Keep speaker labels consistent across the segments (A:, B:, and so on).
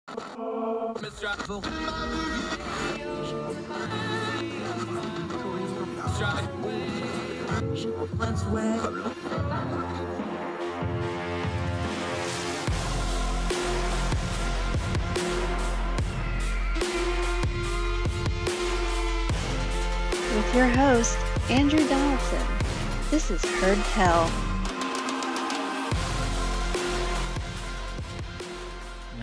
A: With your host, Andrew Donaldson. This is Heard Tell.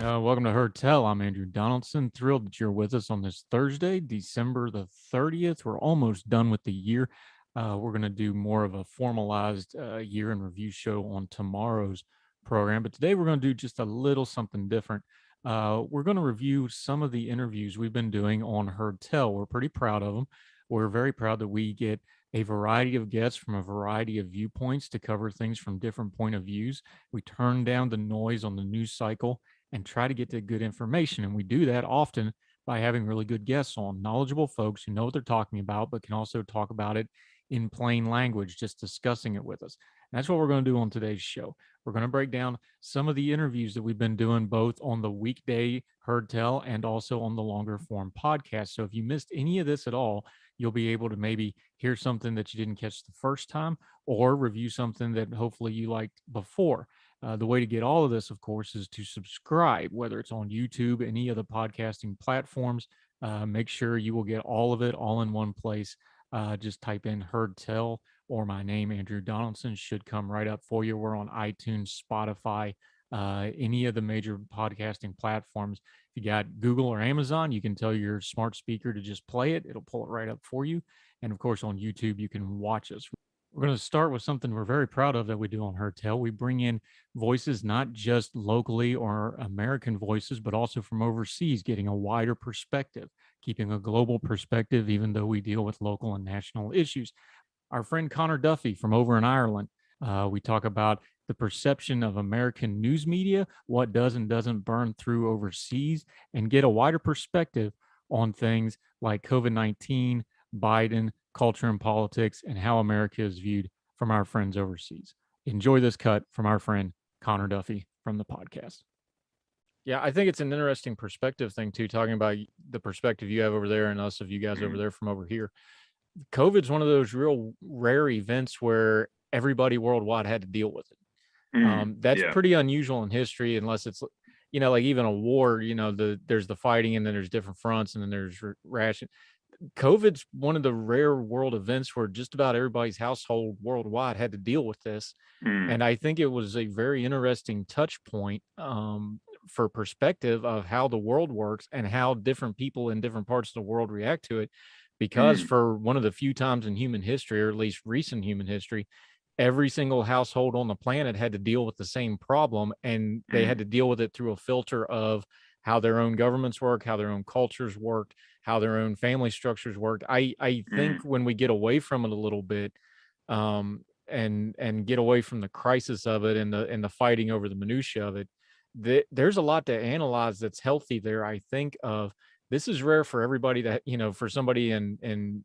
B: Welcome to Heard Tell. I'm Andrew Donaldson. Thrilled that you're with us on this Thursday, December the 30th. We're almost done with the year. We're going to do more of a formalized year in review show on tomorrow's program. But today we're going to do just a little something different. We're going to review some of the interviews we've been doing on Heard Tell. We're pretty proud of them. We're very proud that we get a variety of guests from a variety of viewpoints to cover things from different point of views. We turn down the noise on the news cycle and try to get to good information. And we do that often by having really good guests on, knowledgeable folks who know what they're talking about, but can also talk about it in plain language, just discussing it with us. And that's what we're going to do on today's show. We're going to break down some of the interviews that we've been doing both on the weekday Heard Tell and also on the longer form podcast. So if you missed any of this at all, you'll be able to maybe hear something that you didn't catch the first time or review something that hopefully you liked before. The way to get all of this, of course, is to subscribe, whether it's on YouTube, any of the podcasting platforms. Make sure you will get all of it all in one place. Just type in Heard Tell or my name, Andrew Donaldson, should come right up for you. We're on iTunes, Spotify, any of the major podcasting platforms. If you got Google or Amazon, you can tell your smart speaker to just play it. It'll pull it right up for you. And of course, on YouTube, you can watch us. We're going to start with something we're very proud of that we do on Heard Tell. We bring in voices, not just locally or American voices, but also from overseas, getting a wider perspective, keeping a global perspective, even though we deal with local and national issues. Our friend Connor Duffy from over in Ireland, we talk about the perception of American news media, what does and doesn't burn through overseas, and get a wider perspective on things like COVID-19, Biden, culture and politics, and how America is viewed from our friends overseas. Enjoy this cut from our friend Connor Duffy from the podcast. Yeah, I think it's an interesting perspective thing too, talking about the perspective you have over there and us of you guys over there from over here. COVID's one of those real rare events where everybody worldwide had to deal with it. That's pretty unusual in history, unless it's, like even a war, there's the fighting and then there's different fronts and then there's ration. COVID's one of the rare world events where just about everybody's household worldwide had to deal with this. And I think it was a very interesting touch point for perspective of how the world works and how different people in different parts of the world react to it. Because for one of the few times in human history, or at least recent human history, every single household on the planet had to deal with the same problem, and they had to deal with it through a filter of how their own governments work, how their own cultures worked, how their own family structures worked. I think when we get away from it a little bit, and get away from the crisis of it and the fighting over the minutia of it, there's a lot to analyze that's healthy there. I think of this is rare for everybody that, for somebody in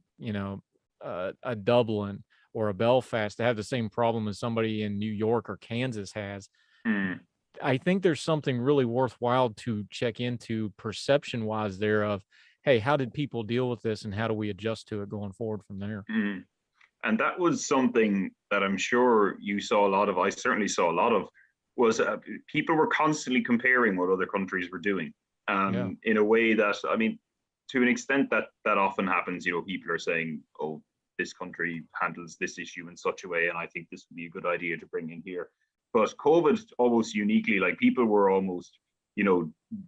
B: a Dublin or a Belfast to have the same problem as somebody in New York or Kansas has. I think there's something really worthwhile to check into perception wise there of, hey, how did people deal with this and how do we adjust to it going forward from there?
C: And that was something that I'm sure you saw a lot of, I certainly saw a lot of, was people were constantly comparing what other countries were doing in a way that, to an extent that often happens, people are saying, oh, this country handles this issue in such a way, and I think this would be a good idea to bring in here. But COVID almost uniquely, like people were almost,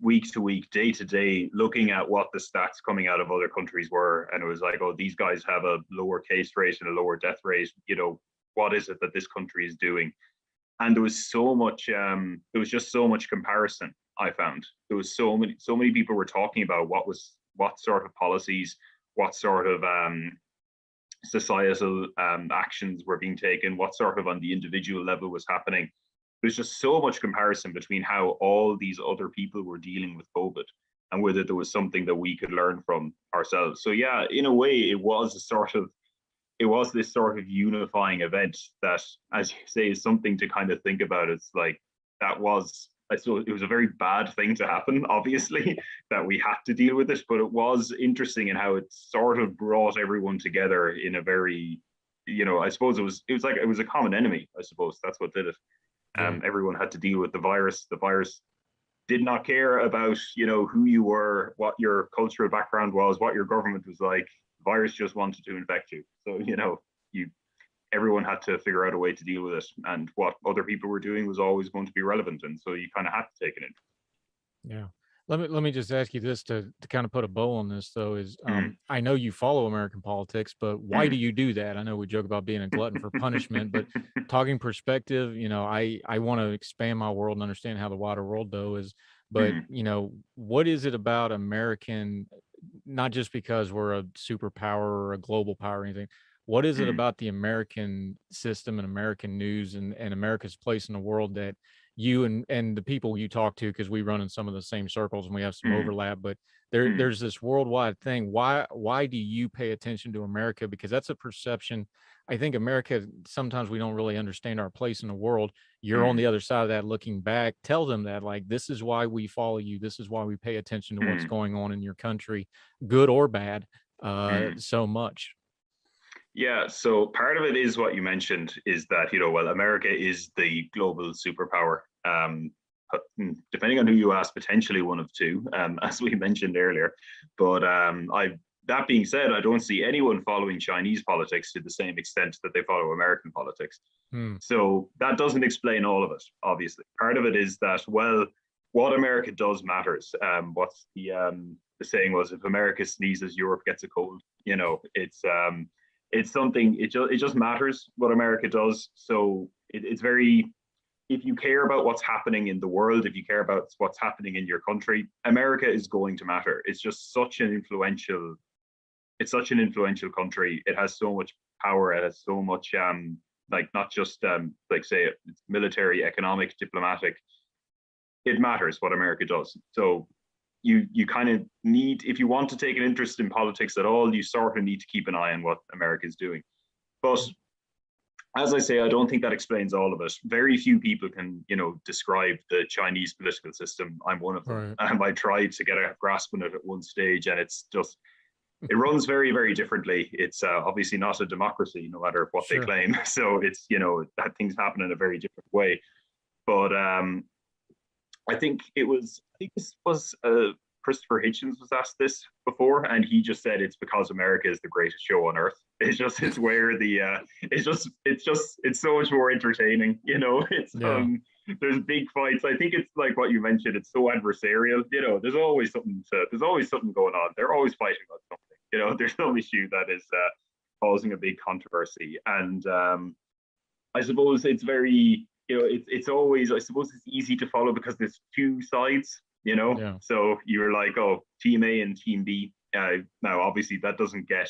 C: week to week, day to day, looking at what the stats coming out of other countries were. And it was like, oh, these guys have a lower case rate and a lower death rate. What is it that this country is doing? And there was so much, there was just so much comparison, I found. There was so many people were talking about what sort of policies, what sort of societal actions were being taken, what sort of on the individual level was happening. There's just so much comparison between how all these other people were dealing with COVID and whether there was something that we could learn from ourselves. So yeah, in a way, it was this sort of unifying event that, as you say, is something to kind of think about. It's like, that was So it was a very bad thing to happen, obviously, that we had to deal with it. But it was interesting in how it sort of brought everyone together in a very, I suppose it was a common enemy. I suppose that's what did it. Everyone had to deal with the virus. The virus did not care about, who you were, what your cultural background was, what your government was like. The virus just wanted to infect you. So, everyone had to figure out a way to deal with it, and what other people were doing was always going to be relevant, and so you kind of had to take it in.
B: Yeah. Let me just ask you this to kind of put a bow on this, though, is I know you follow American politics, but why do you do that? I know we joke about being a glutton for punishment, but talking perspective, I want to expand my world and understand how the wider world, though, is. But, what is it about American, not just because we're a superpower or a global power or anything, what is it about the American system and American news and America's place in the world that you and the people you talk to, because we run in some of the same circles and we have some overlap, but there's this worldwide thing. Why do you pay attention to America? Because that's a perception. I think America, sometimes we don't really understand our place in the world. You're on the other side of that looking back. Tell them that, like, this is why we follow you. This is why we pay attention to what's going on in your country, good or bad, so much.
C: Yeah, so part of it is what you mentioned, is that, America is the global superpower. Depending on who you ask, potentially one of two, as we mentioned earlier. But that being said, I don't see anyone following Chinese politics to the same extent that they follow American politics. So that doesn't explain all of it, obviously. Part of it is that, well, what America does matters. What's the saying was, if America sneezes, Europe gets a cold. It's something, it just matters what America does. So it's very, if you care about what's happening in the world, if you care about what's happening in your country, America is going to matter. It's just such an influential country. It has so much power. It has so much, not just say it's military, economic, diplomatic. It matters what America does. So you kind of need, if you want to take an interest in politics at all, you sort of need to keep an eye on what America is doing. But as I say, I don't think that explains all of it. Very few people can, describe the Chinese political system. I'm one of them. Right. I tried to get a grasp on it at one stage, and it's just, it runs very, very differently. It's obviously not a democracy, no matter what they claim. So it's, that things happen in a very different way. But I think this was Christopher Hitchens was asked this before, and he just said it's because America is the greatest show on earth. It's where the it's so much more entertaining. There's big fights. I think it's like what you mentioned. It's so adversarial. There's always something going on. They're always fighting about something. There's some issue that is causing a big controversy, and I suppose it's very. It's always, I suppose it's easy to follow because there's two sides, so you're like, oh, team A and team B. Now, obviously that doesn't get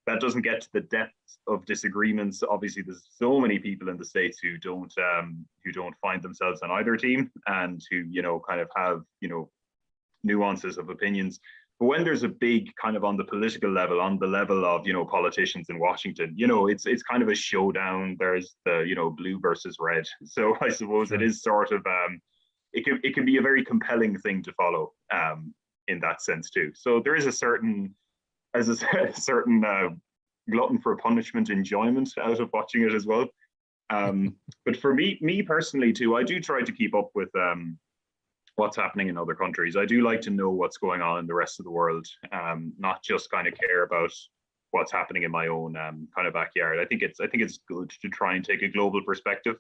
C: to the depths of disagreements. Obviously there's so many people in the States who don't find themselves on either team, and who, kind of have, nuances of opinions. But when there's a big kind of on the political level, on the level of, politicians in Washington, it's kind of a showdown. There's the, blue versus red. So I suppose it is sort of, it can be a very compelling thing to follow in that sense too. So there is a certain glutton for punishment enjoyment out of watching it as well. But for me personally too, I do try to keep up with what's happening in other countries. I do like to know what's going on in the rest of the world, not just kind of care about what's happening in my own kind of backyard. I think it's good to try and take a global perspective.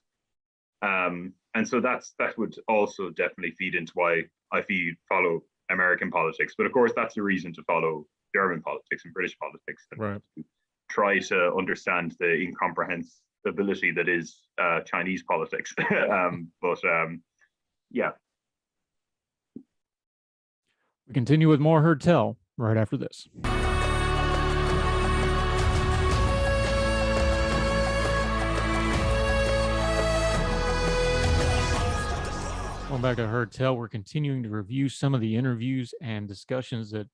C: And so that would also definitely feed into why I follow American politics. But of course, that's the reason to follow German politics and British politics, and to try to understand the incomprehensibility that is Chinese politics. Yeah.
B: We continue with more Heard Tell right after this. Welcome back to Heard Tell. We're continuing to review some of the interviews and discussions that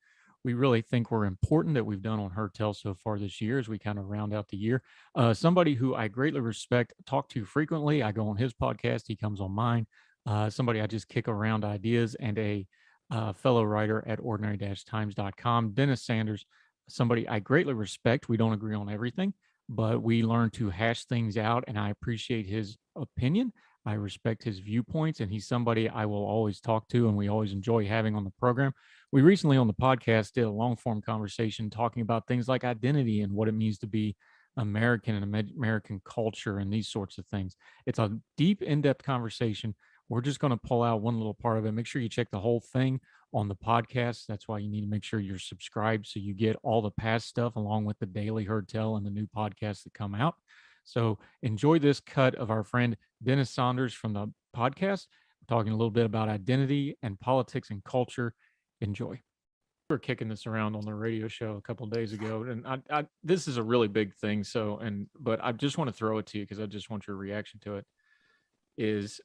B: we really think were important that we've done on Heard Tell so far this year as we kind of round out the year. Somebody who I greatly respect, talk to frequently. I go on his podcast. He comes on mine. somebody I just kick around ideas, and a fellow writer at ordinary-times.com, Dennis Sanders, somebody I greatly respect. We don't agree on everything, but we learn to hash things out, and I appreciate his opinion. I respect his viewpoints, and he's somebody I will always talk to, and we always enjoy having on the program. We recently on the podcast did a long form conversation talking about things like identity and what it means to be American and American culture and these sorts of things. It's a deep, in-depth conversation. We're just going to pull out one little part of it. Make sure you check the whole thing on the podcast. That's why you need to make sure you're subscribed so you get all the past stuff along with the daily Heard Tell and the new podcasts that come out. So enjoy this cut of our friend Dennis Saunders from the podcast. We're talking a little bit about identity and politics and culture. Enjoy. We were kicking this around on the radio show a couple of days ago, and I this is a really big thing. But I just want to throw it to you because I just want your reaction to it. Is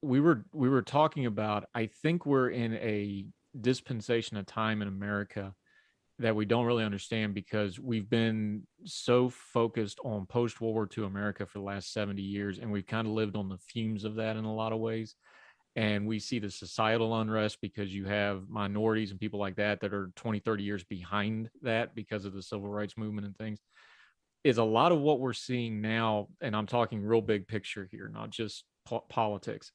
B: we were talking about, I think we're in a dispensation of time in America that we don't really understand because we've been so focused on post-World War II America for the last 70 years, and we've kind of lived on the fumes of that in a lot of ways. And we see the societal unrest because you have minorities and people like that are 20, 30 years behind that because of the civil rights movement and things. Is a lot of what we're seeing now, and I'm talking real big picture here, not just politics,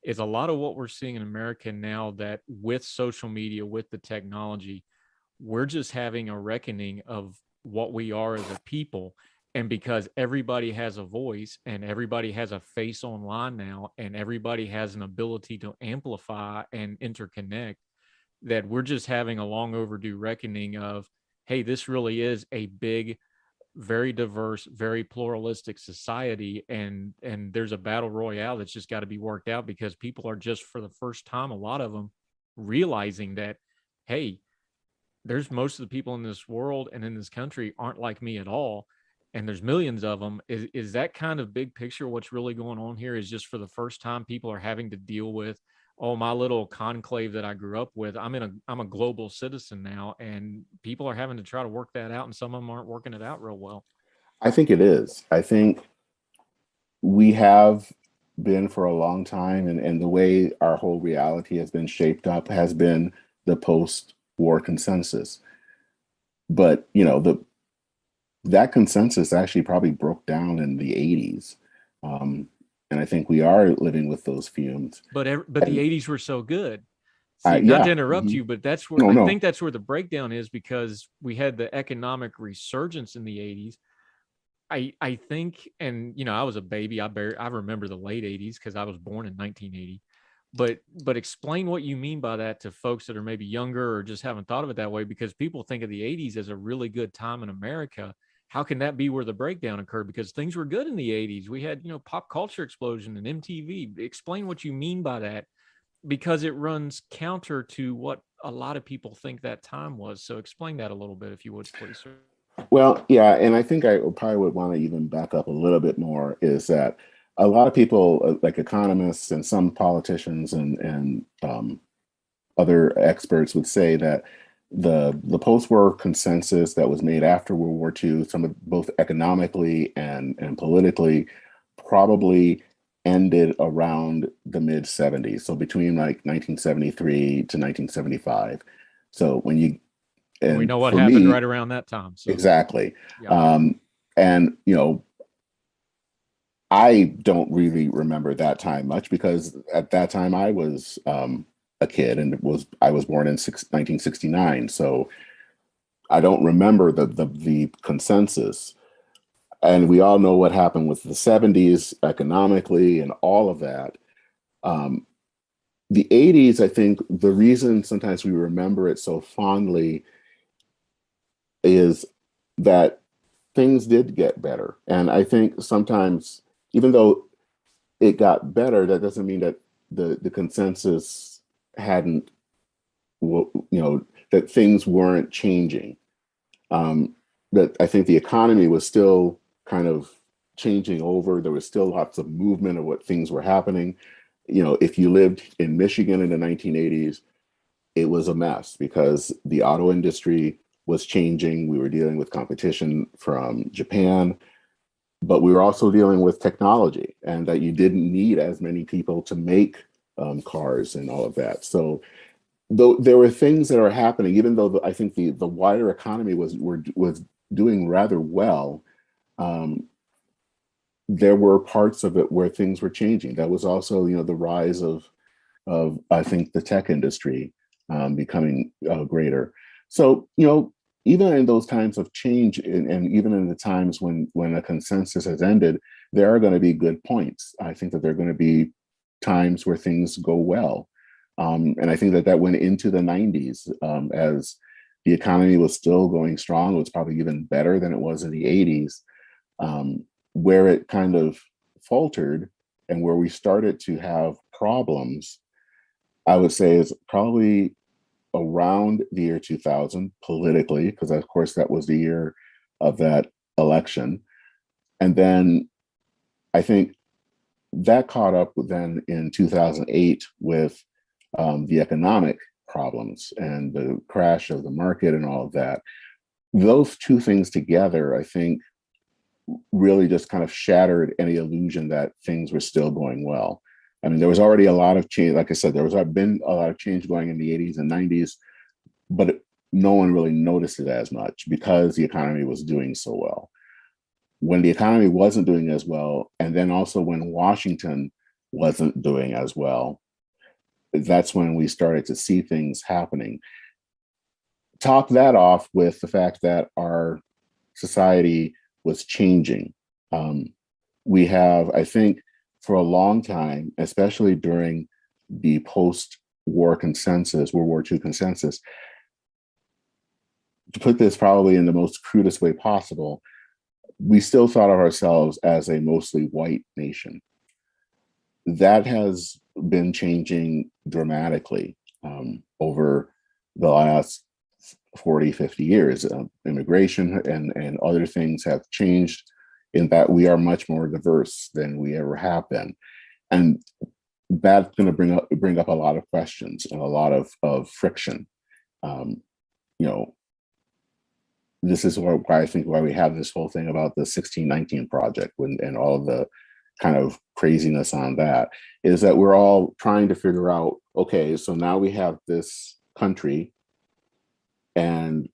B: is a lot of what we're seeing in America now that with social media, with the technology, we're just having a reckoning of what we are as a people. And because everybody has a voice and everybody has a face online now, and everybody has an ability to amplify and interconnect, that we're just having a long overdue reckoning of, hey, this really is a big, very diverse, very pluralistic society, and there's a battle royale that's just got to be worked out because people are just, for the first time, a lot of them realizing that, hey, there's most of the people in this world and in this country aren't like me at all, and there's millions of them. Is that kind of big picture what's really going on here? Is just for the first time people are having to deal with, oh, my little conclave that I grew up with, I'm a global citizen now, and people are having to try to work that out, and some of them aren't working it out real well.
D: I think it is. I think we have been for a long time, and the way our whole reality has been shaped up has been the post-war consensus. But, that consensus actually probably broke down in the 80s. And I think we are living with those fumes.
B: But the 80s were so good. See,
D: yeah.
B: Not to interrupt you, but that's where I think that's where the breakdown is, because we had the economic resurgence in the 80s. I think, and I was a baby. I remember the late 80s because I was born in 1980. But explain what you mean by that to folks that are maybe younger or just haven't thought of it that way, because people think of the 80s as a really good time in America. How can that be where the breakdown occurred? Because things were good in the 80s. We had, pop culture explosion and MTV. Explain what you mean by that, because it runs counter to what a lot of people think that time was. So explain that a little bit, if you would, please, sir.
D: Well, yeah, and I think I probably would want to even back up a little bit more, is that a lot of people, like economists and some politicians and other experts, would say that the post-war consensus that was made after World War II, some of both economically and politically, probably ended around the mid 70s. So between like 1973 to 1975. So when you, and
B: we know what happened right around that time. So.
D: Exactly.
B: Yeah.
D: And, I don't really remember that time much, because at that time I was a kid, and I was born in 1969. So I don't remember the consensus. And we all know what happened with the 70s economically and all of that. The 80s, I think the reason sometimes we remember it so fondly is that things did get better. And I think sometimes, even though it got better, that doesn't mean that the consensus hadn't, that things weren't changing. That I think the economy was still kind of changing over. There was still lots of movement of what things were happening. If you lived in Michigan in the 1980s, it was a mess because the auto industry was changing. We were dealing with competition from Japan, but we were also dealing with technology, and that you didn't need as many people to make cars and all of that. So though there were things that are happening, even though I think the wider economy was doing rather well, there were parts of it where things were changing. That was also, the rise of I think the tech industry becoming greater. So, even in those times of change, and even in the times when a consensus has ended, there are going to be good points. I think that there are going to be times where things go well. And I think that went into the 90s as the economy was still going strong. It was probably even better than it was in the 80s. Where it kind of faltered and where we started to have problems, I would say, is probably around the year 2000 politically, because of course that was the year of that election. And then I think that caught up then in 2008 with the economic problems and the crash of the market and all of that. Those two things together, I think, really just kind of shattered any illusion that things were still going well. I mean, there was already a lot of change. Like I said, there was been a lot of change going in the 80s and 90s, but no one really noticed it as much because the economy was doing so well. When the economy wasn't doing as well, and then also when Washington wasn't doing as well, that's when we started to see things happening. Top that off with the fact that our society was changing. We have, I think, for a long time, especially during the post-war consensus, World War II consensus, to put this probably in the most crudest way possible, we still thought of ourselves as a mostly white nation. That has been changing dramatically over the last 40, 50 years. Immigration and other things have changed in that we are much more diverse than we ever have been. And that's going to bring up a lot of questions and a lot of friction. This is why I think why we have this whole thing about the 1619 project and all of the kind of craziness on that, is that we're all trying to figure out, okay, so now we have this country, and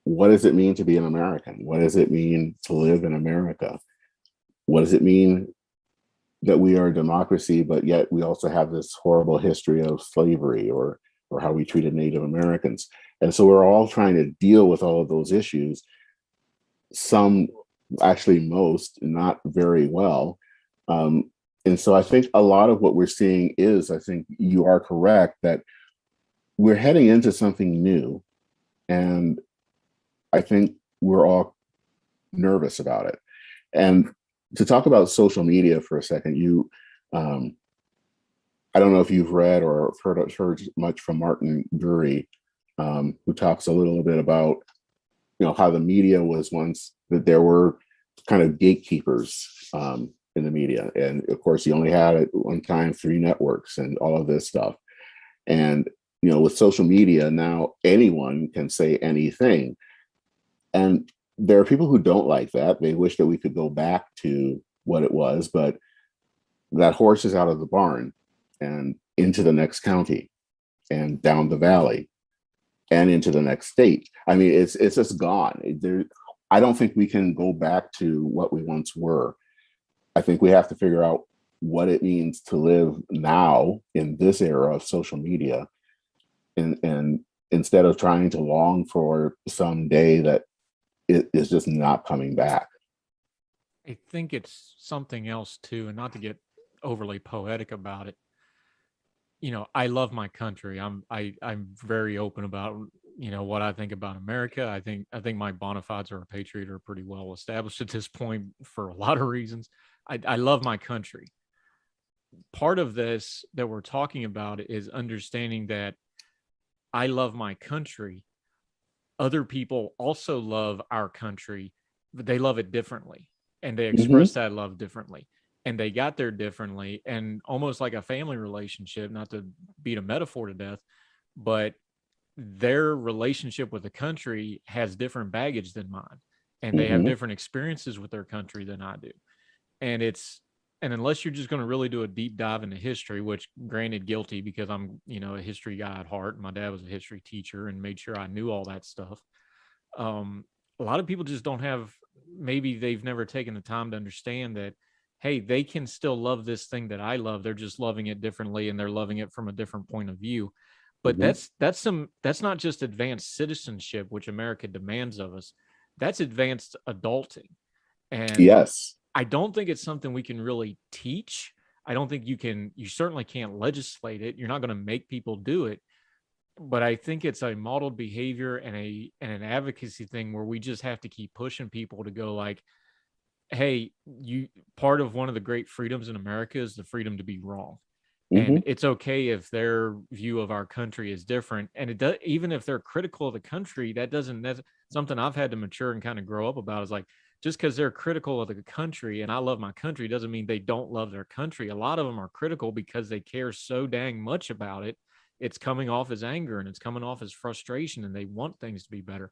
D: what does it mean to be an American? What does it mean to live in America? What does it mean that we are a democracy, but yet we also have this horrible history of slavery or how we treated Native Americans? And so we're all trying to deal with all of those issues. Some, actually most, not very well. And so I think a lot of what we're seeing is, I think you are correct, that we're heading into something new. And I think we're all nervous about it. And to talk about social media for a second, I don't know if you've read or heard much from Martin Drury, who talks a little bit about, how the media was once, that there were kind of gatekeepers in the media. And of course, you only had at one time 3 networks and all of this stuff. And, with social media now, anyone can say anything. And there are people who don't like that. They wish that we could go back to what it was, but that horse is out of the barn and into the next county and down the valley and into the next state. I mean, it's just gone. I don't think we can go back to what we once were. I think we have to figure out what it means to live now in this era of social media, and instead of trying to long for some day that it is just not coming back.
B: I think it's something else too, and not to get overly poetic about it. I love my country. I'm very open about what I think about America. I think my bona fides are a patriot are pretty well established at this point for a lot of reasons. I love my country. Part of this that we're talking about is understanding that I love my country. Other people also love our country, but they love it differently, and they express that love differently, and they got there differently, and almost like a family relationship, not to beat a metaphor to death, but their relationship with the country has different baggage than mine, and they have different experiences with their country than I do. And it's And unless you're just going to really do a deep dive into history, which granted guilty because I'm, a history guy at heart. My dad was a history teacher and made sure I knew all that stuff. A lot of people just don't have, maybe they've never taken the time to understand that, hey, they can still love this thing that I love. They're just loving it differently and they're loving it from a different point of view. But that's not just advanced citizenship, which America demands of us. That's advanced adulting. And
D: yes,
B: I don't think it's something we can really teach. I don't think you certainly can't legislate it. You're not going to make people do it. But I think it's a modeled behavior and an advocacy thing where we just have to keep pushing people to go like, hey, part of one of the great freedoms in America is the freedom to be wrong. And it's okay if their view of our country is different. And it does, even if they're critical of the country, that doesn't, that's something I've had to mature and kind of grow up about, is like, just because they're critical of the country and I love my country doesn't mean they don't love their country. A lot of them are critical because they care so dang much about it. It's coming off as anger and it's coming off as frustration and they want things to be better.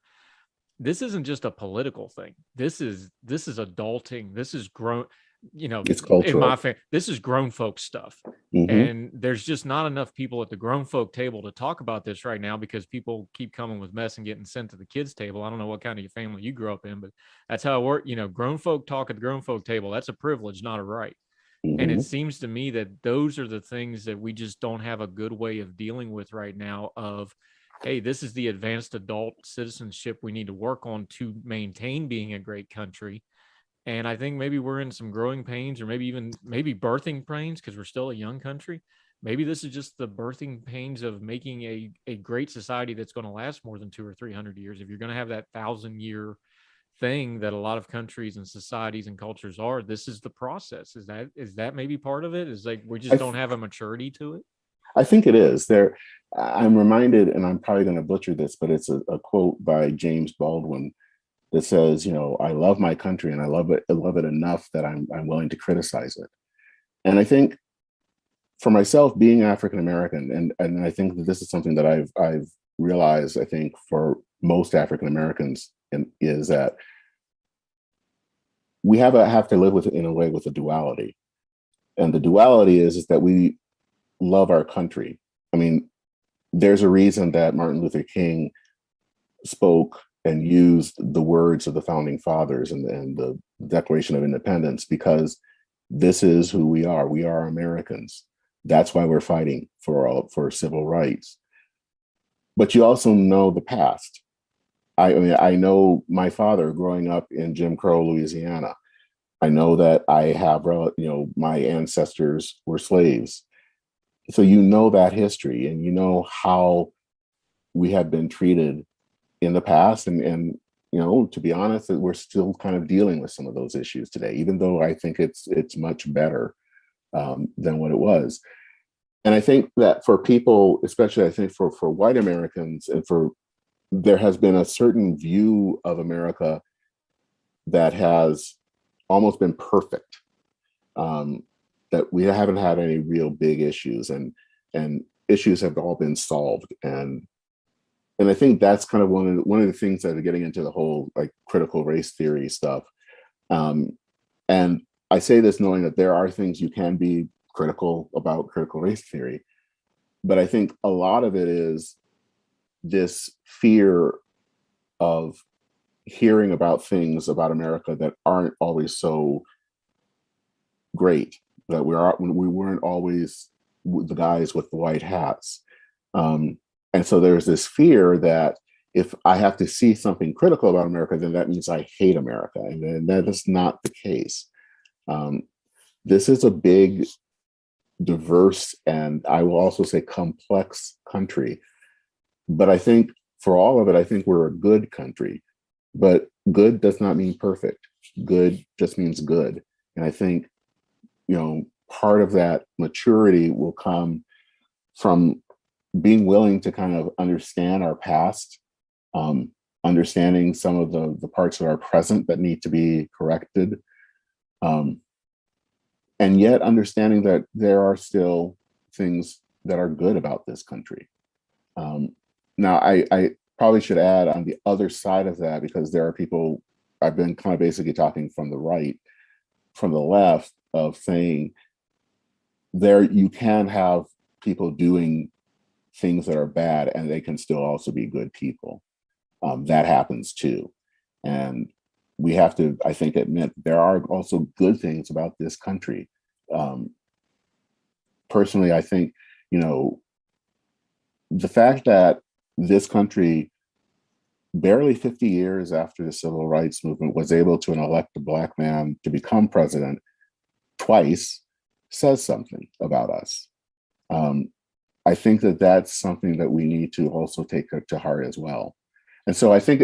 B: This isn't just a political thing. This is adulting. This is grown,
D: it's cultural.
B: This is grown folk stuff. And there's just not enough people at the grown folk table to talk about this right now because people keep coming with mess and getting sent to the kids table. I don't know what kind of family you grew up in, but that's how it works. Grown folk talk at the grown folk table. That's a privilege, not a right. And it seems to me that those are the things that we just don't have a good way of dealing with right now of, hey, this is the advanced adult citizenship we need to work on to maintain being a great country. And I think maybe we're in some growing pains or maybe birthing pains because we're still a young country. Maybe this is just the birthing pains of making a great society that's going to last more than 200 or 300 years. If you're going to have that 1,000-year thing that a lot of countries and societies and cultures are, this is the process. Is that maybe part of it? Is like we just don't have a maturity to it?
D: I think it is. I'm reminded, and I'm probably going to butcher this, but it's a quote by James Baldwin that says, I love my country and I love it enough that I'm willing to criticize it. And I think for myself, being African American, and I think that this is something that I've realized, I think for most African Americans, is that we have to live with, in a way, with a duality. And the duality is that we love our country. I mean, there's a reason that Martin Luther King spoke and used the words of the founding fathers and the Declaration of Independence, because this is who we are. We are Americans. That's why we're fighting for civil rights. But you also know the past. I know my father growing up in Jim Crow, Louisiana. I know that I have, my ancestors were slaves. So that history and how we have been treated in the past. And to be honest, that we're still kind of dealing with some of those issues today, even though I think it's much better than what it was. And I think that for people, especially I think for white Americans, and there has been a certain view of America that has almost been perfect, that we haven't had any real big issues, and issues have all been solved. And I think that's kind of one of the things that are getting into the whole like critical race theory stuff. And I say this knowing that there are things you can be critical about critical race theory, but I think a lot of it is this fear of hearing about things about America that aren't always so great, that we weren't always the guys with the white hats. And so there's this fear that if I have to see something critical about America, then that means I hate America. And that is not the case. This is a big, diverse, and I will also say complex country. But I think for all of it, I think we're a good country. But good does not mean perfect. Good just means good. And I think, part of that maturity will come from being willing to kind of understand our past, understanding some of the parts of our present that need to be corrected, and yet understanding that there are still things that are good about this country. Now, I probably should add on the other side of that, because there are people, I've been kind of basically talking from the right, from the left, of saying there you can have people doing things that are bad and they can still also be good people. That happens too. And we have to, I think, admit there are also good things about this country. Personally, I think, the fact that this country, barely 50 years after the civil rights movement, was able to elect a Black man to become president twice says something about us. I think that that's something that we need to also take to heart as well. And so I think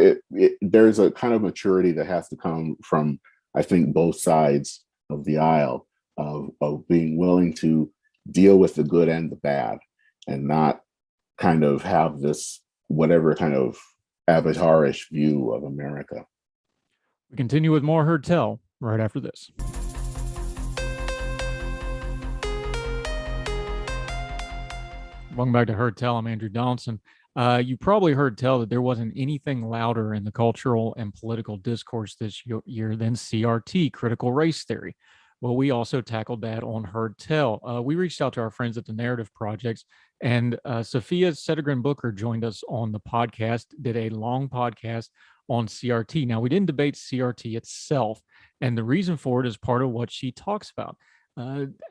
D: there's a kind of maturity that has to come from, I think, both sides of the aisle of being willing to deal with the good and the bad and not kind of have this whatever kind of avatarish view of America.
B: We continue with more Heard Tell right after this. Welcome back to Heard Tell. I'm Andrew Donaldson. You probably heard tell that there wasn't anything louder in the cultural and political discourse this year than CRT, critical race theory. Well, we also tackled that on Heard Tell. We reached out to our friends at the Narrative Projects, and Sophia Sedegren Booker joined us on the podcast, did a long podcast on CRT. Now, we didn't debate CRT itself, and the reason for it is part of what she talks about.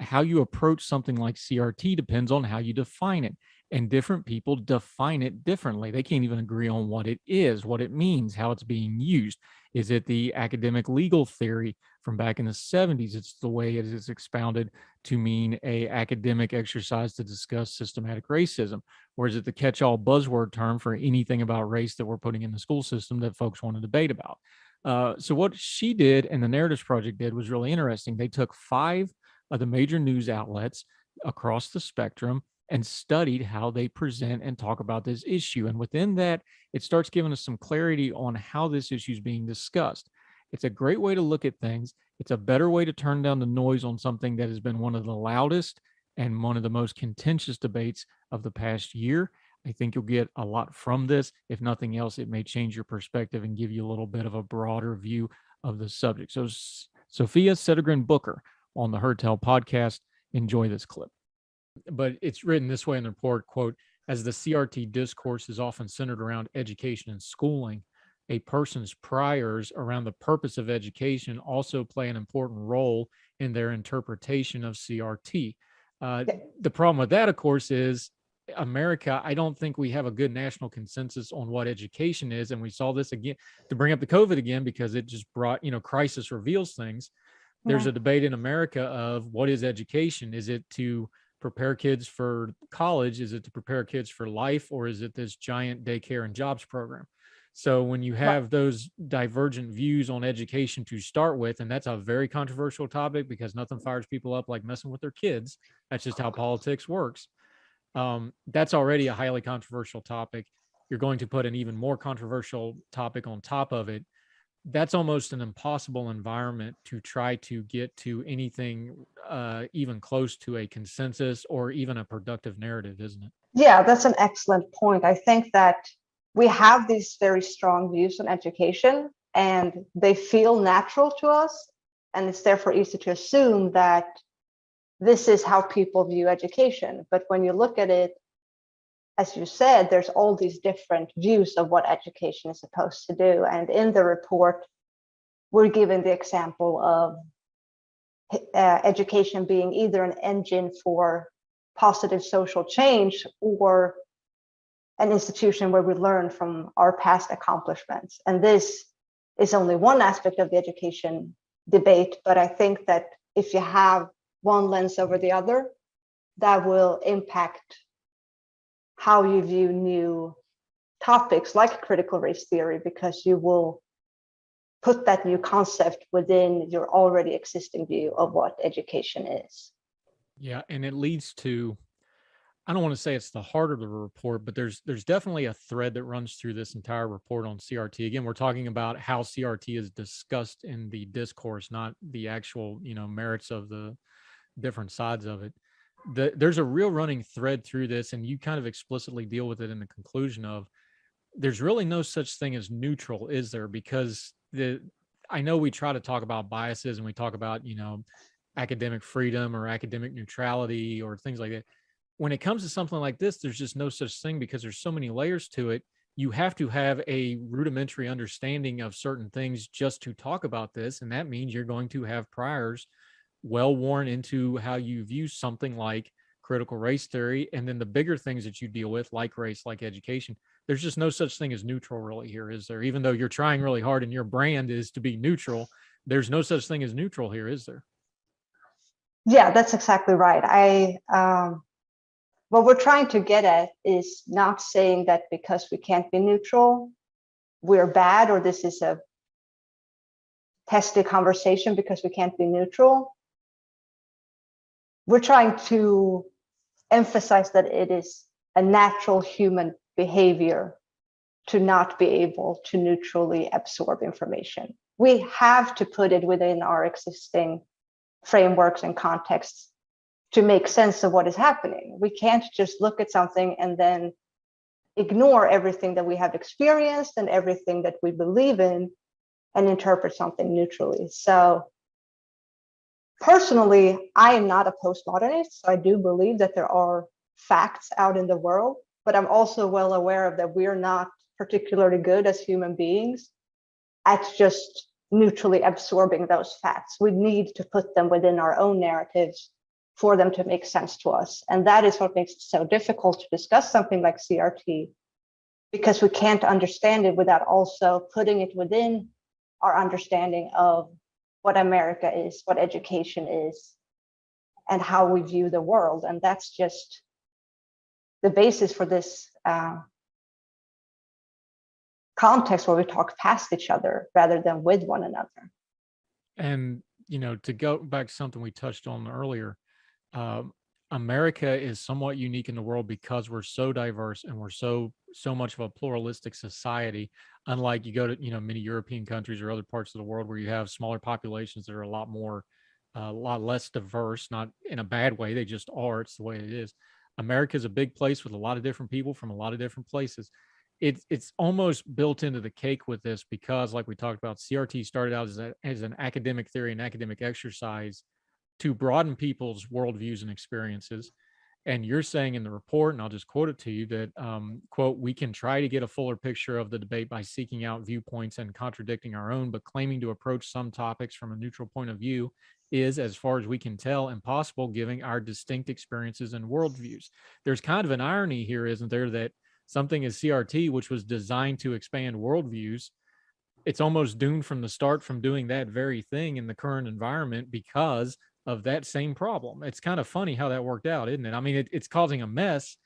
B: How you approach something like CRT depends on how you define it. And different people define it differently. They can't even agree on what it is, what it means, how it's being used. Is it the academic legal theory from back in the 70s? It's the way it is expounded to mean a academic exercise to discuss systematic racism. Or is it the catch-all buzzword term for anything about race that we're putting in the school system that folks want to debate about? So what she did and the Narratives Project did was really interesting. They took 5 of the major news outlets across the spectrum and studied how they present and talk about this issue. And within that, it starts giving us some clarity on how this issue is being discussed. It's a great way to look at things. It's a better way to turn down the noise on something that has been one of the loudest and one of the most contentious debates of the past year. I think you'll get a lot from this. If nothing else, it may change your perspective and give you a little bit of a broader view of the subject. So Sophia Sedegren Booker on the Heard Tell podcast. Enjoy this clip. But it's written this way in the report, quote, as the CRT discourse is often centered around education and schooling, a person's priors around the purpose of education also play an important role in their interpretation of CRT. The problem with that, of course, is America, I don't think we have a good national consensus on what education is. And we saw this again, to bring up the COVID again, because it just brought, crisis reveals things. There's a debate in America of what is education? Is it to prepare kids for college? Is it to prepare kids for life? Or is it this giant daycare and jobs program? So when you have those divergent views on education to start with, and that's a very controversial topic because nothing fires people up like messing with their kids. That's just how politics works. That's already a highly controversial topic. You're going to put an even more controversial topic on top of it. That's almost an impossible environment to try to get to anything even close to a consensus or even a productive narrative, isn't it?
E: Yeah, that's an excellent point. I think that we have these very strong views on education and they feel natural to us. And it's therefore easy to assume that this is how people view education. But when you look at it, as you said, there's all these different views of what education is supposed to do. And in the report, we're given the example of education being either an engine for positive social change or an institution where we learn from our past accomplishments. And this is only one aspect of the education debate, but I think that if you have one lens over the other, that will impact how you view new topics like critical race theory, because you will put that new concept within your already existing view of what education is.
B: Yeah, and it leads to, I don't want to say it's the heart of the report, but there's definitely a thread that runs through this entire report on CRT. Again, we're talking about how CRT is discussed in the discourse, not the actual, merits of the different sides of it. There's a real running thread through this, and you kind of explicitly deal with it in the conclusion of there's really no such thing as neutral, is there? Because I know we try to talk about biases and we talk about, academic freedom or academic neutrality or things like that. When it comes to something like this, there's just no such thing because there's so many layers to it. You have to have a rudimentary understanding of certain things just to talk about this. And that means you're going to have priors well worn into how you view something like critical race theory. And then the bigger things that you deal with, like race, like education, there's just no such thing as neutral really here, is there? Even though you're trying really hard and your brand is to be neutral, there's no such thing as neutral here, is there?
E: Yeah, that's exactly right. What we're trying to get at is not saying that because we can't be neutral, we're bad, or this is a tested conversation because we can't be neutral. We're trying to emphasize that it is a natural human behavior to not be able to neutrally absorb information. We have to put it within our existing frameworks and contexts to make sense of what is happening. We can't just look at something and then ignore everything that we have experienced and everything that we believe in and interpret something neutrally. So personally, I am not a postmodernist. So I do believe that there are facts out in the world, but I'm also well aware of that we're not particularly good as human beings at just neutrally absorbing those facts. We need to put them within our own narratives for them to make sense to us. And that is what makes it so difficult to discuss something like CRT, because we can't understand it without also putting it within our understanding of what America is, what education is, and how we view the world. And that's just the basis for this context where we talk past each other rather than with one another. And,
B: to go back to something we touched on earlier, America is somewhat unique in the world because we're so diverse and we're so much of a pluralistic society. Unlike you go to many European countries or other parts of the world where you have smaller populations that are a lot less diverse, not in a bad way. They just are. It's the way it is. America is a big place with a lot of different people from a lot of different places. It's almost built into the cake with this because, like we talked about, CRT started out as an academic theory and academic exercise to broaden people's worldviews and experiences. And you're saying in the report, and I'll just quote it to you, that, quote, "We can try to get a fuller picture of the debate by seeking out viewpoints and contradicting our own, but claiming to approach some topics from a neutral point of view is, as far as we can tell, impossible given our distinct experiences and worldviews." There's kind of an irony here, isn't there, that something as CRT, which was designed to expand worldviews, it's almost doomed from the start from doing that very thing in the current environment because of that same problem. It's kind of funny how that worked out, isn't it? I mean, it's causing a mess,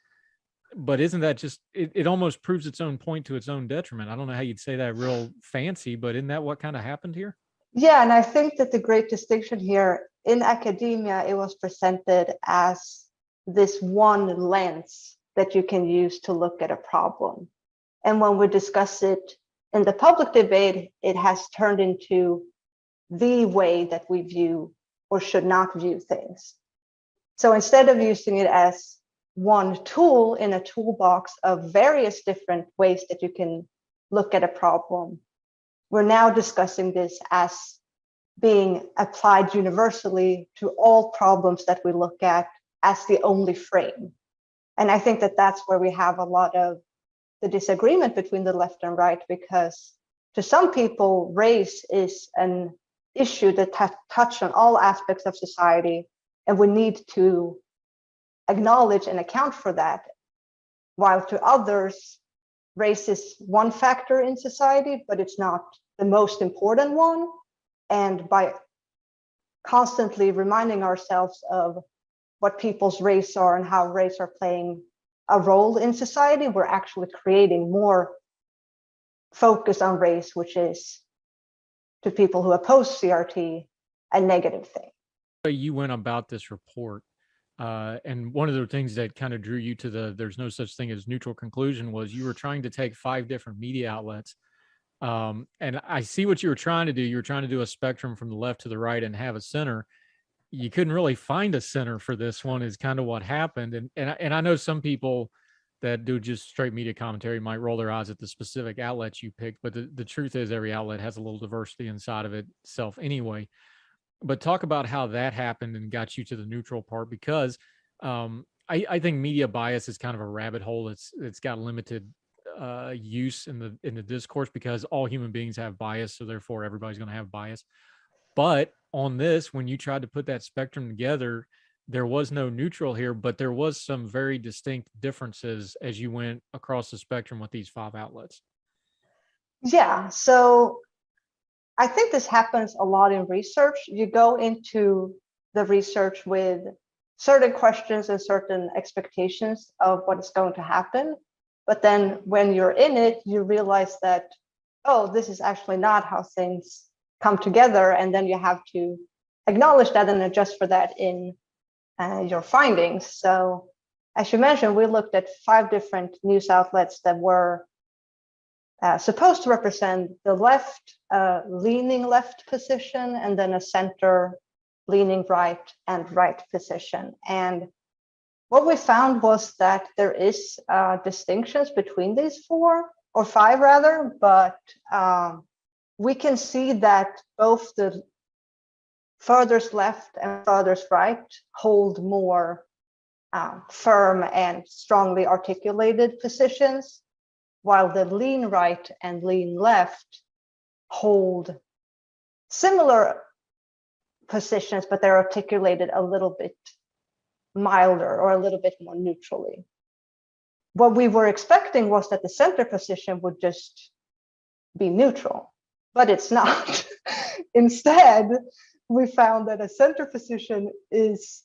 B: but isn't that just, it almost proves its own point to its own detriment. I don't know how you'd say that real fancy, but isn't that what kind of happened here?
E: Yeah, and I think that the great distinction here in academia, it was presented as this one lens that you can use to look at a problem. And when we discuss it in the public debate, it has turned into the way that we view or should not view things. So instead of using it as one tool in a toolbox of various different ways that you can look at a problem, we're now discussing this as being applied universally to all problems that we look at as the only frame. And I think that that's where we have a lot of the disagreement between the left and right, because to some people, race is an issue that touch on all aspects of society, and we need to acknowledge and account for that. While to others, race is one factor in society, but it's not the most important one. And by constantly reminding ourselves of what people's race are and how race are playing a role in society, we're actually creating more focus on race, which is, to people who oppose CRT, a negative thing.
B: You went about this report, and one of the things that kind of drew you to there's no such thing as neutral conclusion was you were trying to take 5 different media outlets. And I see what you were trying to do. You were trying to do a spectrum from the left to the right and have a center. You couldn't really find a center for this one is kind of what happened. And I know some people that do just straight media commentary might roll their eyes at the specific outlets you picked, but the truth is every outlet has a little diversity inside of itself anyway. But talk about how that happened and got you to the neutral part, because I think media bias is kind of a rabbit hole. It's got limited use in the discourse, because all human beings have bias, so therefore everybody's going to have bias. But on this, when you tried to put that spectrum together, there was no neutral here, but there was some very distinct differences as you went across the spectrum with these 5 outlets.
E: Yeah, so I think this happens a lot in research. You go into the research with certain questions and certain expectations of what is going to happen. But then when you're in it, you realize that, oh, this is actually not how things come together. And then you have to acknowledge that and adjust for that in your findings. So as you mentioned, we looked at 5 different news outlets that were supposed to represent the left, leaning left position, and then a center leaning right and right position. And what we found was that there is distinctions between these 4 or 5 rather, but we can see that both the furthest left and furthest right hold more firm and strongly articulated positions, while the lean right and lean left hold similar positions, but they're articulated a little bit milder or a little bit more neutrally. What we were expecting was that the center position would just be neutral, but it's not. Instead, we found that a center position is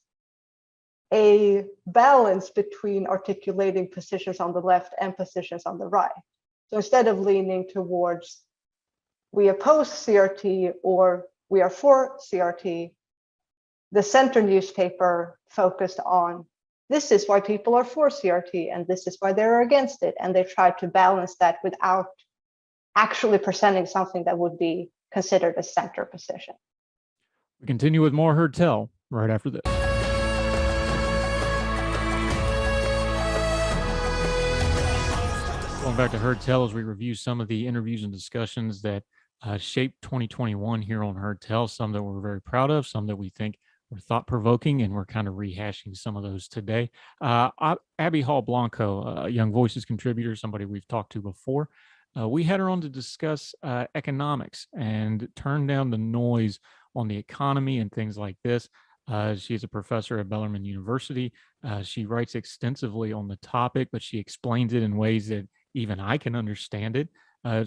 E: a balance between articulating positions on the left and positions on the right. So instead of leaning towards we oppose CRT or we are for CRT, the center newspaper focused on this is why people are for CRT and this is why they're against it. And they tried to balance that without actually presenting something that would be considered a center position.
B: We continue with more Heard Tell right after this. Going back to Heard Tell as we review some of the interviews and discussions that shaped 2021 here on Heard Tell, some that we're very proud of, some that we think were thought-provoking, and we're kind of rehashing some of those today. Abby Hall Blanco, a Young Voices contributor, somebody we've talked to before, we had her on to discuss economics and turn down the noise on the economy and things like this. She's a professor at Bellarmine University. She writes extensively on the topic, but she explains it in ways that even I can understand it.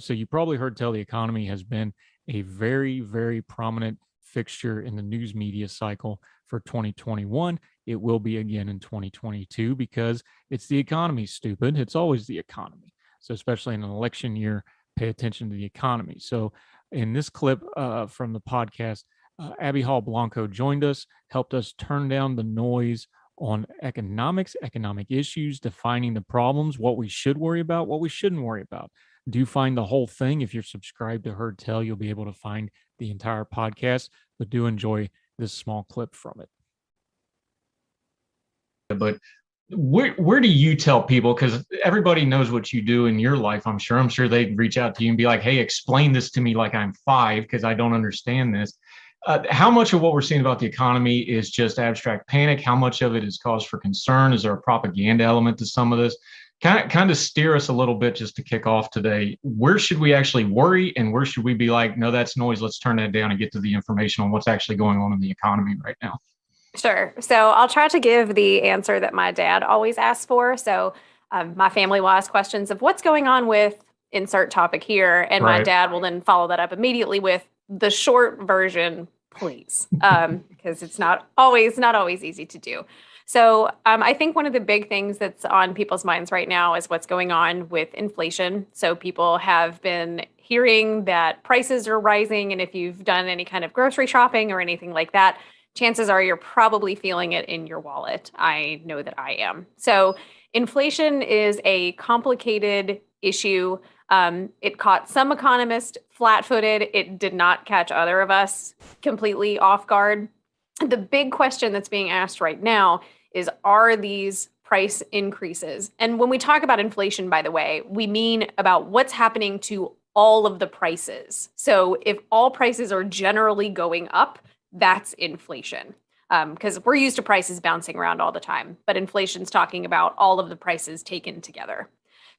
B: So you probably heard tell the economy has been a very, very prominent fixture in the news media cycle for 2021. It will be again in 2022 because it's the economy, stupid. It's always the economy. So especially in an election year, pay attention to the economy. So in this clip from the podcast, Abby Hall Blanco joined us, helped us turn down the noise on economics, economic issues, defining the problems, what we should worry about, what we shouldn't worry about. Do find the whole thing. If you're subscribed to Heard Tell, you'll be able to find the entire podcast, but do enjoy this small clip from it. But where do you tell people, because everybody knows what you do in your life, I'm sure they'd reach out to you and be like, hey, explain this to me like I'm 5 because I don't understand this. How much of what we're seeing about the economy is just abstract panic? How much of it is cause for concern? Is there a propaganda element to some of this? Kind of steer us a little bit just to kick off today. Where should we actually worry and where should we be like, no, that's noise, let's turn that down and get to the information on what's actually going on in the economy right now?
F: Sure. So I'll try to give the answer that my dad always asks for. So my family will ask questions of what's going on with insert topic here. And my dad will then follow that up immediately with the short version, please, because it's not always easy to do. So I think one of the big things that's on people's minds right now is what's going on with inflation. So people have been hearing that prices are rising. And if you've done any kind of grocery shopping or anything like that, chances are you're probably feeling it in your wallet. I know that I am. So inflation is a complicated issue. It caught some economists flat-footed. It did not catch other of us completely off guard. The big question that's being asked right now is, are these price increases? And when we talk about inflation, by the way, we mean about what's happening to all of the prices. So if all prices are generally going up, that's inflation. Because we're used to prices bouncing around all the time, but inflation's talking about all of the prices taken together.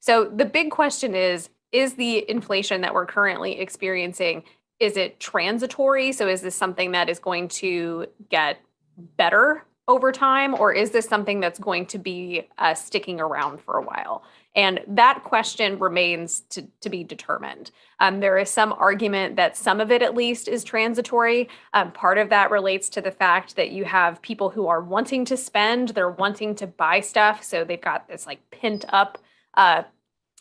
F: So the big question is the inflation that we're currently experiencing, is it transitory? So is this something that is going to get better over time, or is this something that's going to be sticking around for a while? And that question remains to be determined. There is some argument that some of it at least is transitory. Part of that relates to the fact that you have people who are wanting to spend, they're wanting to buy stuff. So they've got this like pent up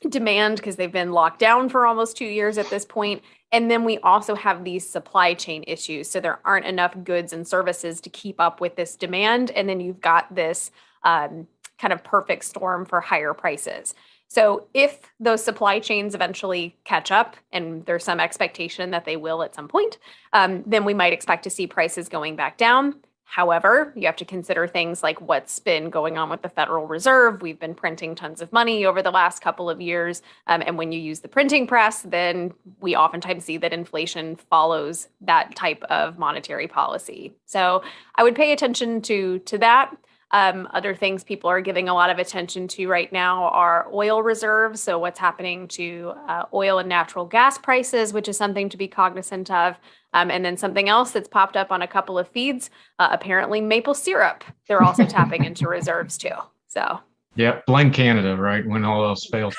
F: demand because they've been locked down for almost 2 years at this point. And then we also have these supply chain issues. So there aren't enough goods and services to keep up with this demand. And then you've got this kind of perfect storm for higher prices. So if those supply chains eventually catch up, and there's some expectation that they will at some point, then we might expect to see prices going back down. However, you have to consider things like what's been going on with the Federal Reserve. We've been printing tons of money over the last couple of years. And when you use the printing press, then we oftentimes see that inflation follows that type of monetary policy. So I would pay attention to that. Other things people are giving a lot of attention to right now are oil reserves. So what's happening to oil and natural gas prices, which is something to be cognizant of. And then something else that's popped up on a couple of feeds, apparently maple syrup. They're also tapping into reserves too. So.
G: Yeah, blame Canada, right? When all else fails.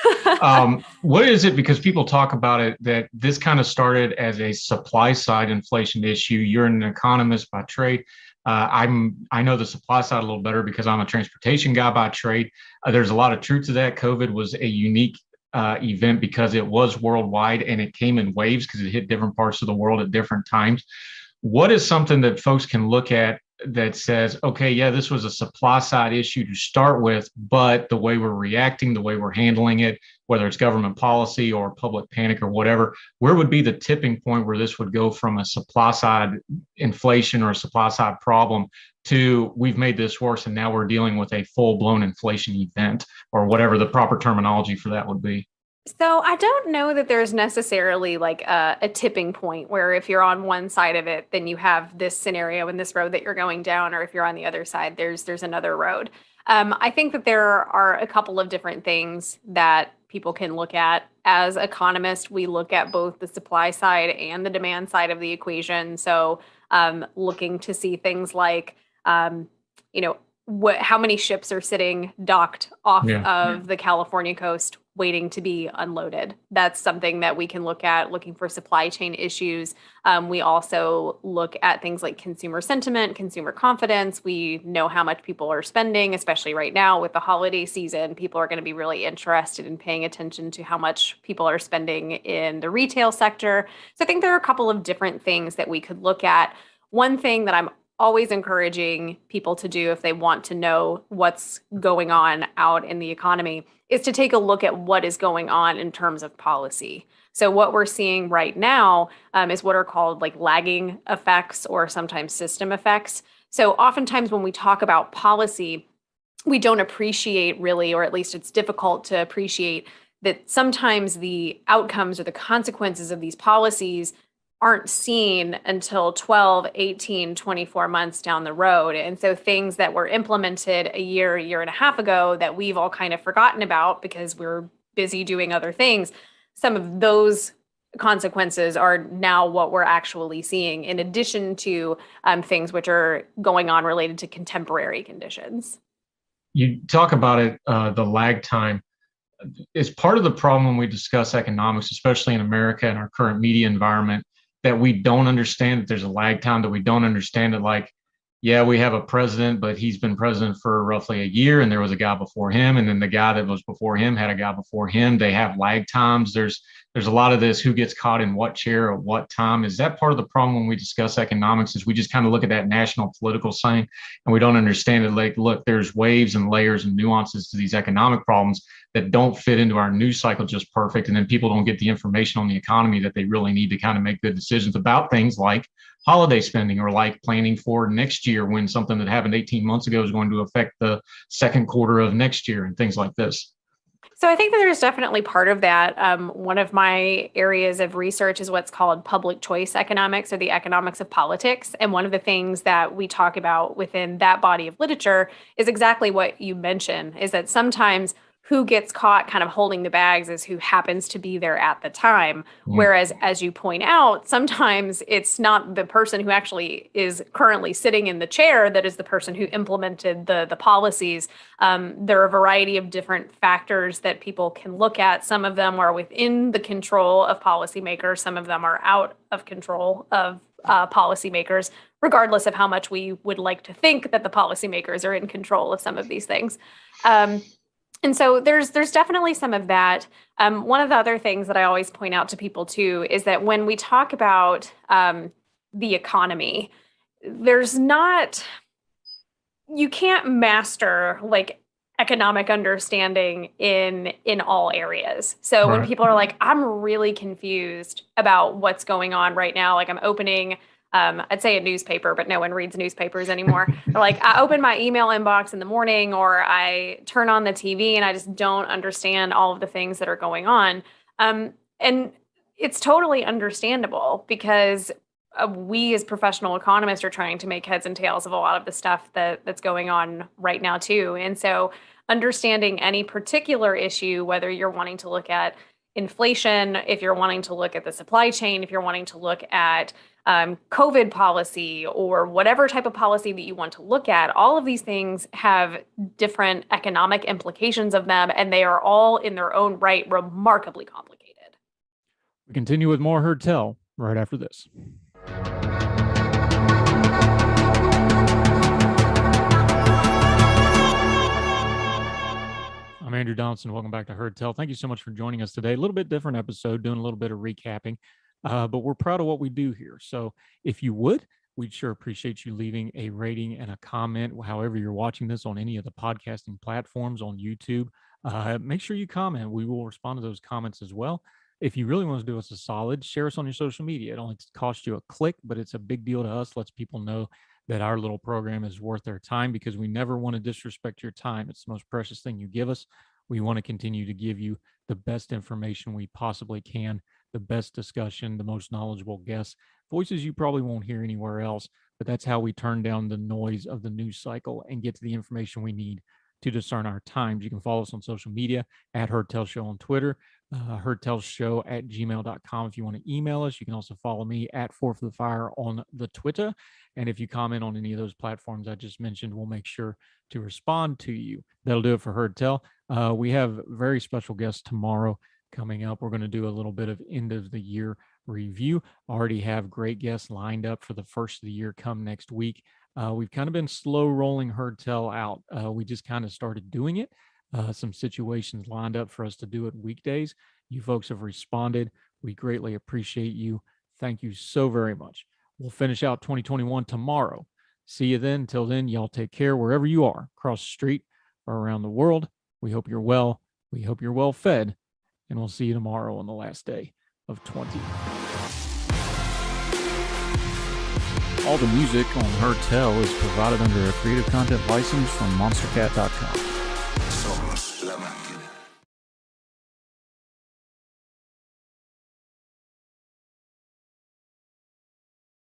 G: What is it? Because people talk about it, that this kind of started as a supply side inflation issue. You're an economist by trade. I know the supply side a little better because I'm a transportation guy by trade. There's a lot of truth to that. COVID was a unique event because it was worldwide and it came in waves because it hit different parts of the world at different times. What is something that folks can look at that says, okay, yeah, this was a supply side issue to start with, but the way we're reacting, the way we're handling it, whether it's government policy or public panic or whatever, where would be the tipping point where this would go from a supply side inflation or a supply side problem to we've made this worse and now we're dealing with a full blown inflation event, or whatever the proper terminology for that would be?
F: So I don't know that there's necessarily like a tipping point where if you're on one side of it, then you have this scenario and this road that you're going down, or if you're on the other side, there's another road. I think that there are a couple of different things that people can look at. As economists, we look at both the supply side and the demand side of the equation. So looking to see things like, how many ships are sitting docked off of the California coast waiting to be unloaded. That's something that we can look at, looking for supply chain issues. We also look at things like consumer sentiment, consumer confidence. We know how much people are spending, especially right now with the holiday season. People are going to be really interested in paying attention to how much people are spending in the retail sector. So I think there are a couple of different things that we could look at. One thing that I'm always encouraging people to do if they want to know what's going on out in the economy is to take a look at what is going on in terms of policy. So what we're seeing right now is what are called like lagging effects or sometimes system effects. So oftentimes when we talk about policy, we don't appreciate really, or at least it's difficult to appreciate that sometimes the outcomes or the consequences of these policies aren't seen until 12, 18, 24 months down the road. And so things that were implemented a year and a half ago that we've all kind of forgotten about because we're busy doing other things, some of those consequences are now what we're actually seeing, in addition to things which are going on related to contemporary conditions.
G: You talk about it, the lag time. It's part of the problem when we discuss economics, especially in America and our current media environment, that we don't understand that there's a lag time, that we don't understand that, like, yeah, we have a president, but he's been president for roughly a year, and there was a guy before him, and then the guy that was before him had a guy before him. They have lag times. There's a lot of this, who gets caught in what chair at what time. Is that part of the problem when we discuss economics, is we just kind of look at that national political scene and we don't understand it? Like, look, there's waves and layers and nuances to these economic problems that don't fit into our news cycle just perfect. And then people don't get the information on the economy that they really need to kind of make good decisions about things like holiday spending, or like planning for next year when something that happened 18 months ago is going to affect the second quarter of next year and things like this.
F: So I think that there's definitely part of that. One of my areas of research is what's called public choice economics, or the economics of politics. And one of the things that we talk about within that body of literature is exactly what you mentioned, is that sometimes who gets caught kind of holding the bags is who happens to be there at the time. Whereas, as you point out, sometimes it's not the person who actually is currently sitting in the chair that is the person who implemented the policies. There are a variety of different factors that people can look at. Some of them are within the control of policymakers. Some of them are out of control of policymakers, regardless of how much we would like to think that the policymakers are in control of some of these things. And so there's definitely some of that. One of the other things that I always point out to people too is that when we talk about the economy, you can't master like economic understanding in all areas. So when people are like, I'm really confused about what's going on right now, like I'm opening I'd say a newspaper, but no one reads newspapers anymore. Like I open my email inbox in the morning, or I turn on the TV and I just don't understand all of the things that are going on. And it's totally understandable, because we as professional economists are trying to make heads and tails of a lot of the stuff that's going on right now too. And so understanding any particular issue, whether you're wanting to look at inflation, if you're wanting to look at the supply chain, if you're wanting to look at COVID policy, or whatever type of policy that you want to look at, all of these things have different economic implications of them, and they are all in their own right remarkably complicated.
B: We continue with more Heard Tell right after this. I'm Andrew Donaldson. Welcome back to Heard Tell. Thank you so much for joining us today. A little bit different episode, doing a little bit of recapping. But we're proud of what we do here. So if you would, we'd sure appreciate you leaving a rating and a comment, however you're watching this on any of the podcasting platforms, on YouTube. Make sure you comment. We will respond to those comments as well. If you really want to do us a solid, share us on your social media. It only costs you a click, but it's a big deal to us. Lets people know that our little program is worth their time, because we never want to disrespect your time. It's the most precious thing you give us. We want to continue to give you the best information we possibly can, the best discussion, the most knowledgeable guests, voices you probably won't hear anywhere else. But that's how we turn down the noise of the news cycle and get to the information we need to discern our times. You can follow us on social media at Heard Tell Show on Twitter, heardtellshow@gmail.com. If you want to email us, you can also follow me at Fourth of the Fire on the Twitter. And if you comment on any of those platforms I just mentioned, we'll make sure to respond to you. That'll do it for Heard Tell. We have very special guests tomorrow coming up. We're going to do a little bit of end of the year review. Already have great guests lined up for the first of the year come next week. We've kind of been slow rolling Heard Tell out. We just kind of started doing it. Some situations lined up for us to do it weekdays. You folks have responded. We greatly appreciate you. Thank you so very much. We'll finish out 2021 tomorrow. See you then. Until then, y'all take care wherever you are, across the street or around the world. We hope you're well. We hope you're well fed. And we'll see you tomorrow on the last day of 20. All the music on Heard Tell is provided under a Creative Content license from monstercat.com.
H: Somos la máquina.